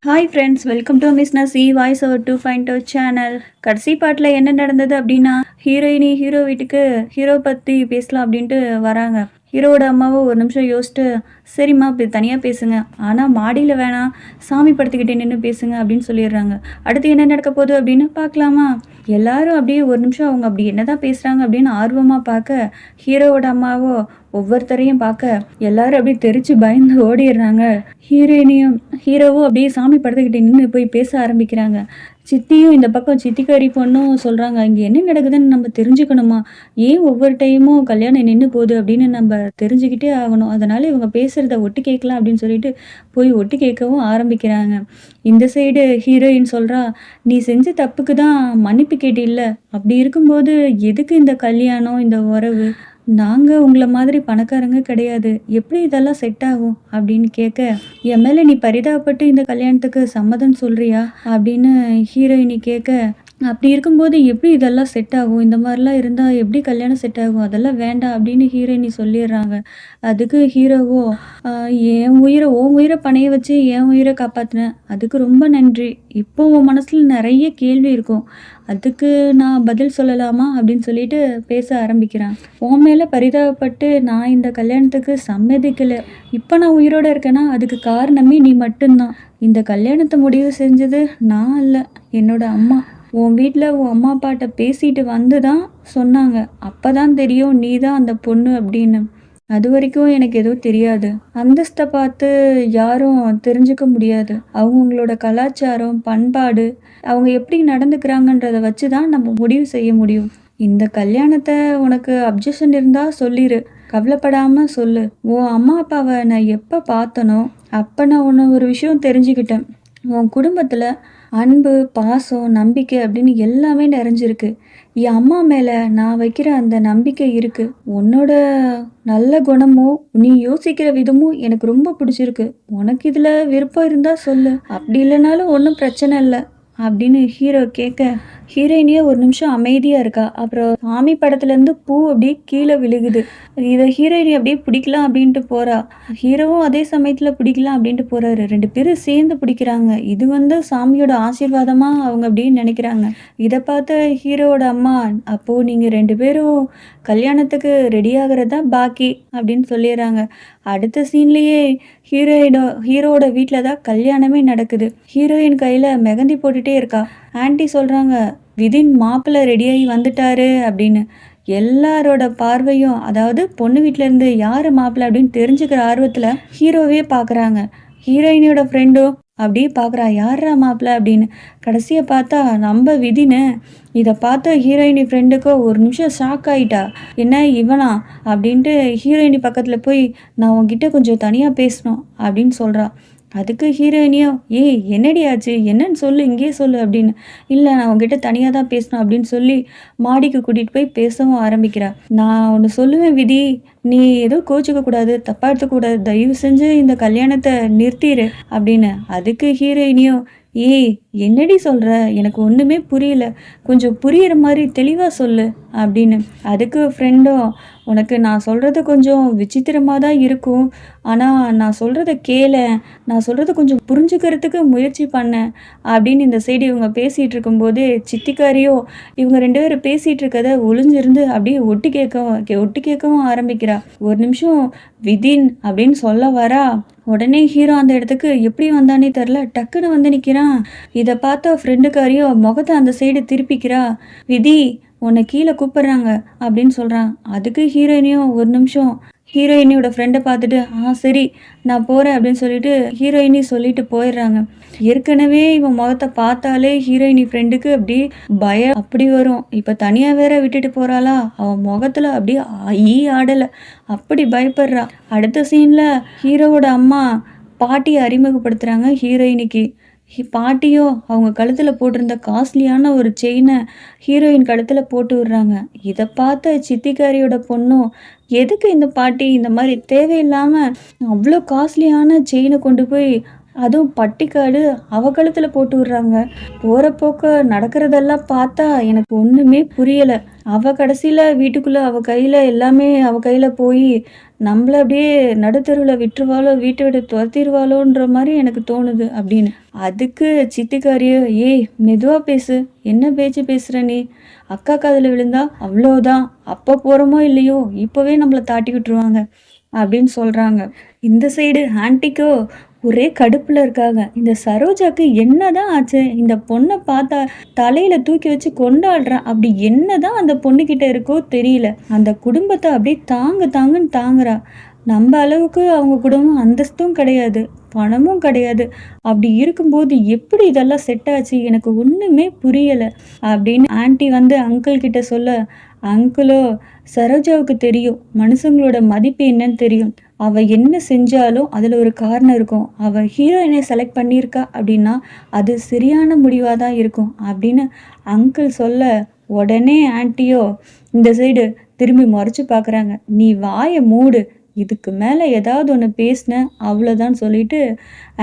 Hi friends, welcome to Miss Nasi voice over 2.0 channel. கடைசி பாட்டில் என்ன நடந்தது அப்படின்னா, ஹீரோ வீட்டுக்கு ஹீரோ பற்றி பேசலாம் அப்படின்ட்டு வராங்க. ஹீரோவோட அம்மாவும் ஒரு நிமிஷம் யோசிச்சுட்டு, சரிம்மா இப்படி தனியாக பேசுங்க, ஆனால் மாடியில் வேணாம், சாமி படத்துக்கிட்டே நின்று பேசுங்க அப்படின்னு சொல்லிடுறாங்க. அடுத்து என்ன நடக்க போகுது அப்படின்னு பார்க்கலாமா? எல்லாரும் அப்படியே ஒரு நிமிஷம் அவங்க அப்படி என்னதான் பேசுகிறாங்க அப்படின்னு ஆர்வமாக பார்க்க, ஹீரோவோட அம்மாவோ ஒவ்வொருத்தரையும் பார்க்க எல்லாரும் அப்படியே தெரிச்சு பயந்து ஓடிடுறாங்க. ஹீரோவும் அப்படியே சாமி படத்துக்கிட்ட நின்று போய் பேச ஆரம்பிக்கிறாங்க. சித்தியும் இந்த பக்கம் சித்திக்காரி பொண்ணும் சொல்கிறாங்க, இங்கே என்ன நடக்குதுன்னு நம்ம தெரிஞ்சுக்கணுமா, ஏன் ஒவ்வொரு டைமும் கல்யாணம் நின்று போகுது அப்படின்னு நம்ம தெரிஞ்சுக்கிட்டே ஆகணும், அதனால் இவங்க பேசுகிறத ஒட்டு கேட்கலாம் அப்படின்னு சொல்லிட்டு போய் ஒட்டு கேட்கவும் ஆரம்பிக்கிறாங்க. இந்த சைடு ஹீரோயின் சொல்கிறா, நீ செஞ்ச தப்புக்கு தான் மன்னிப்பு கேட்டில்ல, அப்படி இருக்கும்போது எதுக்கு இந்த கல்யாணம், இந்த உறவு, நாங்கள் உங்களை மாதிரி பணக்காரங்க கிடையாது, எப்படி இதெல்லாம் செட் ஆகும் அப்படின்னு கேட்க, என் மேலே நீ பரிதாபப்பட்டு இந்த கல்யாணத்துக்கு சம்மதம் சொல்கிறியா அப்படின்னு ஹீரோயினி கேட்க, அப்படி இருக்கும்போது எப்படி இதெல்லாம் செட் ஆகும், இந்த மாதிரிலாம் இருந்தால் எப்படி கல்யாணம் செட் ஆகும், அதெல்லாம் வேண்டாம் அப்படின்னு ஹீரோயினி சொல்லிடுறாங்க. அதுக்கு ஹீரோவோ, என் உயிரை உன் உயிரை பணைய வச்சு என் உயிரை காப்பாற்றினேன், அதுக்கு ரொம்ப நன்றி, இப்போ உன் மனசில் நிறைய கேள்வி இருக்கும், அதுக்கு நான் பதில் சொல்லலாமா அப்படின்னு சொல்லிட்டு பேச ஆரம்பிக்கிறேன். உன் மேலே பரிதாபப்பட்டு நான் இந்த கல்யாணத்துக்கு சம்மதிக்கலை, இப்போ நான் உயிரோடு இருக்கேன்னா அதுக்கு காரணமே நீ மட்டும்தான். இந்த கல்யாணத்தை முடிவு செஞ்சது நான் இல்லை, என்னோட அம்மா. உன் வீட்டில் உன் அம்மா அப்பாட்ட பேசிட்டு வந்து தான் சொன்னாங்க, அப்போ தான் தெரியும் நீ தான் அந்த பொண்ணு அப்படின்னு. அது வரைக்கும் எனக்கு எதுவும் தெரியாது. அந்தஸ்தை பார்த்து யாரும் தெரிஞ்சுக்க முடியாது. அவங்கவுங்களோட கலாச்சாரம், பண்பாடு, அவங்க எப்படி நடந்துக்கிறாங்கன்றதை வச்சு தான் நம்ம முடிவு செய்ய முடியும். இந்த கல்யாணத்தை உனக்கு அப்ஜெக்ஷன் இருந்தால் சொல்லிடு, கவலைப்படாமல் சொல்லு. உன் அம்மா அப்பாவை நான் எப்போ பார்த்தனோ அப்போ நான் உன்னை ஒரு விஷயம் தெரிஞ்சுக்கிட்டேன். உன் குடும்பத்தில் அன்பு, பாசம், நம்பிக்கை அப்படின்னு எல்லாமே நிறைஞ்சிருக்கு. என் அம்மா மேலே நான் வைக்கிற அந்த நம்பிக்கை இருக்குது. உன்னோட நல்ல குணமும் நீ யோசிக்கிற விதமும் எனக்கு ரொம்ப பிடிச்சிருக்கு. உனக்கு இதில் விருப்பம் இருந்தால் சொல்லு, அப்படி இல்லைனாலும் ஒன்றும் பிரச்சனை இல்லை அப்படின்னு ஹீரோ கேட்க, ஹீரோயினியே ஒரு நிமிஷம் அமைதியாக இருக்கா. அப்புறம் சாமி படத்துலேருந்து பூ அப்படியே கீழே விழுகுது. இதை ஹீரோயினி அப்படியே பிடிக்கலாம் அப்படின்ட்டு போகிறா. ஹீரோவும் அதே சமயத்தில் பிடிக்கலாம் அப்படின்ட்டு போகிறாரு. ரெண்டு பேரும் சேர்ந்து பிடிக்கிறாங்க. இது சாமியோட ஆசீர்வாதமாக அவங்க அப்படின்னு நினைக்கிறாங்க. இதை பார்த்த ஹீரோவோட அம்மா, அப்போது நீங்கள் ரெண்டு பேரும் கல்யாணத்துக்கு ரெடி ஆகிறதா பாக்கி அப்படின்னு சொல்லிடுறாங்க. அடுத்த சீன்லேயே ஹீரோவோட வீட்டில் தான் கல்யாணமே நடக்குது. ஹீரோயின் கையில் மெகந்தி போட்டுகிட்டே இருக்கா. ஆன்ட்டி சொல்கிறாங்க, விதின் மாப்பிள்ளை ரெடியாகி வந்துட்டாரு அப்படின்னு. எல்லாரோட பார்வையும், அதாவது பொண்ணு வீட்டிலேருந்து யார் மாப்பிள்ளை அப்படின்னு தெரிஞ்சுக்கிற ஆர்வத்தில் ஹீரோவே பார்க்குறாங்க. ஹீரோயினியோட ஃப்ரெண்டும் அப்படியே பார்க்குறா, யாரா மாப்பிள்ளை அப்படின்னு. கடைசியை பார்த்தா நம்ம விதின்னு. இதை பார்த்த ஹீரோயினி ஃப்ரெண்டுக்கோ ஒரு நிமிஷம் ஷாக் ஆகிட்டா, என்ன இவனா அப்படின்ட்டு ஹீரோயினி பக்கத்தில் போய், நான் உன்கிட்ட கொஞ்சம் தனியாக பேசணும் அப்படின்னு சொல்கிறா. அதுக்கு ஹீரோயினியோ, ஏய் என்னடி ஆச்சு, என்னன்னு சொல்லு, இங்கேயே சொல்லு அப்படின்னு. இல்லை நான் உங்ககிட்ட தனியாக தான் பேசணும் அப்படின்னு சொல்லி மாடிக்கு கூட்டிகிட்டு போய் பேசவும் ஆரம்பிக்கிறா. நான் ஒன்று சொல்லுவேன் விதி, நீ ஏதோ கோச்சிக்கக்கூடாது, தப்பாக எடுத்துக்கூடாது, தயவு செஞ்சு இந்த கல்யாணத்தை நிறுத்திடு அப்படின்னு. அதுக்கு ஹீரோயினியோ, ஏய் என்னடி சொல்கிற, எனக்கு ஒன்றுமே புரியல, கொஞ்சம் புரியிற மாதிரி தெளிவாக சொல்லு அப்படின்னு. அதுக்கு ஃப்ரெண்டும், உனக்கு நான் சொல்கிறது கொஞ்சம் விசித்திரமாக தான் இருக்கும், ஆனால் நான் சொல்கிறத கேள, நான் சொல்கிறத கொஞ்சம் புரிஞ்சுக்கிறதுக்கு முயற்சி பண்ணேன் அப்படின்னு இந்த சைடு இவங்க பேசிகிட்டு இருக்கும்போது சித்திக்காரியோ இவங்க ரெண்டு பேரும் பேசிகிட்டு இருக்கதை ஒளிஞ்சிருந்து அப்படியே ஒட்டு கேட்கவும் ஆரம்பிக்கிறா. ஒரு நிமிஷம் விதின் அப்படின்னு சொல்ல வரா. உடனே ஹீரோ அந்த இடத்துக்கு எப்படி வந்தானே தெரில, டக்குன்னு வந்து நிற்கிறான். இதை பார்த்த ஃப்ரெண்டுக்காரியோ முகத்தை அந்த சைடு திருப்பிக்கிறா. விதி உன்னை கீழே கூப்பிட்றாங்க அப்படின்னு சொல்கிறான். அதுக்கு ஹீரோயினியும் ஒரு நிமிஷம் ஹீரோயினியோட ஃப்ரெண்டை பார்த்துட்டு, சரி நான் போகிறேன் அப்படின்னு சொல்லிட்டு ஹீரோயினி சொல்லிட்டு போயிடுறாங்க. ஏற்கனவே இவன் முகத்தை பார்த்தாலே ஹீரோயினி ஃப்ரெண்டுக்கு அப்படி பயம் அப்படி வரும். இப்போ தனியாக வேற விட்டுட்டு போகிறாளா, அவன் முகத்தில் அப்படியே ஆடலை, அப்படி பயப்படுறா. அடுத்த சீனில் ஹீரோவோட அம்மா பாட்டியை அறிமுகப்படுத்துகிறாங்க ஹீரோயினிக்கு. பாட்டியோ அவங்க கழுத்தில் போட்டிருந்த காஸ்ட்லியான ஒரு செயினை ஹீரோயின் கழுத்தில் போட்டு விடுறாங்க. இதை பார்த்த சித்திக்காரியோட பொண்ணும், எதுக்கு இந்த பாட்டி இந்த மாதிரி தேவையில்லாமல் அவ்வளோ காஸ்ட்லியான செயினை கொண்டு போய் அதுவும் பட்டிக்காடு அவ கழுத்துல போட்டு விடுறாங்க. போற போக்க நடக்கிறதெல்லாம் பார்த்தா எனக்கு ஒண்ணுமே புரியல. அவ கடைசியில வீட்டுக்குள்ள அவ கையில எல்லாமே அவ கையில போய் நம்மள அப்படியே நடுத்தெருவுல விட்டுருவாளோ, வீட்டை விட்டு துரத்திருவாளோன்ற மாதிரி எனக்கு தோணுது அப்படின்னு. அதுக்கு சித்திக்காரியோ, ஏய் மெதுவா பேசு, என்ன பேச்சு பேசுற நீ? அக்கா காதுல விழுந்தா அவ்வளோதான். அப்ப போறோமோ இல்லையோ இப்பவே நம்மள தாட்டி விட்டுருவாங்க அப்படின்னு சொல்றாங்க. இந்த சைடு ஆன்ட்டிக்கோ ஒரே கடுப்புல இருக்காங்க. இந்த சரோஜாக்கு என்னதான் ஆச்சு? இந்த பொண்ணை பார்த்தா தலையில தூக்கி வச்சு கொண்டாடுறா. அப்படி என்னதான் அந்த பொண்ணுகிட்ட இருக்கோ தெரியல. அந்த குடும்பத்தை அப்படியே தாங்கு தாங்குன்னு தாங்குறா. நம்ம அளவுக்கு அவங்க குடும்பம் அந்தஸ்தும் கிடையாது, பணமும் கிடையாது. அப்படி இருக்கும்போது எப்படி இதெல்லாம் செட் ஆச்சு? எனக்கு ஒண்ணுமே புரியல அப்படின்னு ஆன்ட்டி வந்து அங்கிள் கிட்ட சொல்ல, அங்கிளோ சரோஜாவுக்கு தெரியும் மனுஷங்களோட மதிப்பு என்னன்னு தெரியும். அவ என்ன செஞ்சாலும் அதுல ஒரு காரணம் இருக்கும். அவ ஹீரோயினை செலக்ட் பண்ணியிருக்கா அப்படின்னா அது சரியான முடிவா தான் இருக்கும் அப்படின்னு அங்கிள் சொல்ல, உடனே ஆன்ட்டியோ இந்த சைடு திரும்பி முறைச்சு பார்க்குறாங்க. நீ வாயை மூடு, இதுக்கு மேலே ஏதாவது ஒன்று பேசின அவ்வளோதான் சொல்லிட்டு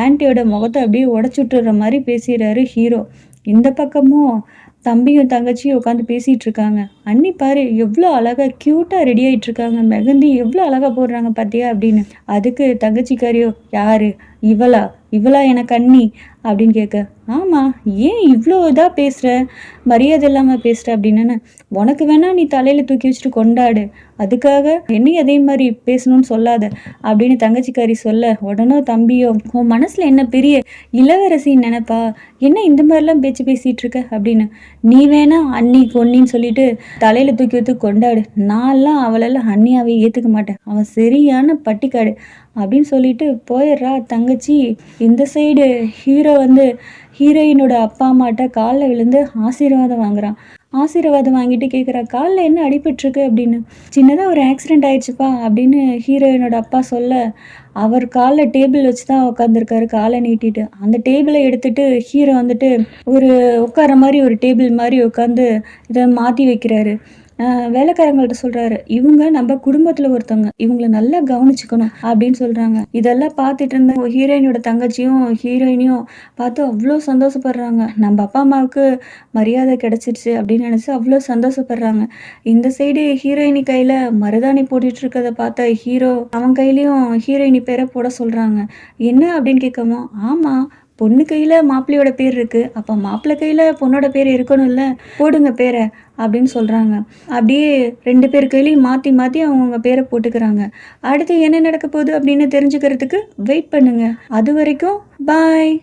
ஆன்ட்டியோட முகத்தை அப்படியே உடச்சி விட்டுற மாதிரி பேசிடுறாரு ஹீரோ. இந்த பக்கமும் தம்பியும் தங்கச்சியும் உட்காந்து பேசிகிட்டு இருக்காங்க. அண்ணி பாரு எவ்வளோ அழகாக க்யூட்டாக ரெடி ஆகிட்டு இருக்காங்க, மெகந்தி எவ்வளோ அழகாக போடுறாங்க பார்த்தியா அப்படின்னு. அதுக்கு தங்கச்சிக்காரியோ, யாரு இவளா? இவளா எனக்கு அண்ணி அப்படின்னு கேட்க, ஆமாம் ஏன் இவ்வளோ இதாக பேசுகிற, மரியாதை இல்லாமல் பேசுகிற அப்படின்னு. உனக்கு வேணா நீ தலையில் தூக்கி வச்சுட்டு கொண்டாடு, அதுக்காக என்னையும் அதே மாதிரி பேசணும்னு சொல்லாத அப்படின்னு தங்கச்சிக்காரி சொல்ல, உடனே தம்பியோ, உன் மனசில் என்ன பெரிய இளவரசின்னு நினைப்பா, என்ன இந்த மாதிரிலாம் பேச்சு பேசிகிட்டு இருக்க அப்படின்னு. நீ வேணா அண்ணி பொன்னின்னு சொல்லிட்டு தலையில் தூக்கி வைத்து கொண்டாடு, நான்லாம் அவளெல்லாம் அண்ணியாவே ஏற்றுக்க மாட்டேன், அவன் சரியான பட்டிக்காடு அப்படின்னு சொல்லிட்டு போயிடுறா தங்கச்சி. இந்த சைடு ஹீரோ வந்து ஹீரோயினோட அப்பா அம்மாட்ட காலில் விழுந்து ஆசீர்வாதம் வாங்குறான். ஆசீர்வாதம் வாங்கிட்டு கேட்குறா, காலில் என்ன அடிபட்டிருக்கு அப்படின்னு. சின்னதாக ஒரு ஆக்சிடெண்ட் ஆயிடுச்சுப்பா அப்படின்னு ஹீரோயினோட அப்பா சொல்ல, அவர் காலில் டேபிள் வச்சு தான் உட்காந்துருக்காரு காலை நீட்டிட்டு. அந்த டேபிளை எடுத்துட்டு ஹீரோ வந்துட்டு ஒரு உட்கார மாதிரி ஒரு டேபிள் மாதிரி உட்காந்து இதை மாற்றி வைக்கிறாரு. வேலைக்காரங்கள்ட்ட சொல்கிறாரு, இவங்க நம்ம குடும்பத்தில் ஒருத்தவங்க, இவங்களை நல்லா கவனிச்சுக்கணும் அப்படின்னு சொல்கிறாங்க. இதெல்லாம் பார்த்துட்டு இருந்த ஹீரோயினோட தங்கச்சியும் ஹீரோயினையும் பார்த்து அவ்வளோ சந்தோஷப்படுறாங்க. நம்ம அப்பா அம்மாவுக்கு மரியாதை கிடச்சிருச்சு அப்படின்னு நினச்சி அவ்வளோ சந்தோஷப்படுறாங்க. இந்த சைடு ஹீரோயினி கையில் மருதாணி போட்டுட்டு இருக்கிறத பார்த்த ஹீரோ அவன் கையிலையும் ஹீரோயினி பேரை போட சொல்கிறாங்க. என்ன அப்படின்னு கேட்காமோ, ஆமாம் பொண்ணு கையில் மாப்பிள்ளையோட பேர் இருக்குது, அப்போ மாப்பிள்ளை கையில் பொண்ணோட பேர் இருக்கணும்ல, போடுங்க பேரை அப்படின்னு சொல்கிறாங்க. அப்படியே 2 பேர் கையிலையும் மாற்றி மாற்றி அவங்கவுங்க பேரை போட்டுக்கிறாங்க. அடுத்து என்ன நடக்க போகுது அப்படின்னு தெரிஞ்சுக்கிறதுக்கு வெயிட் பண்ணுங்க. அது வரைக்கும் பாய்.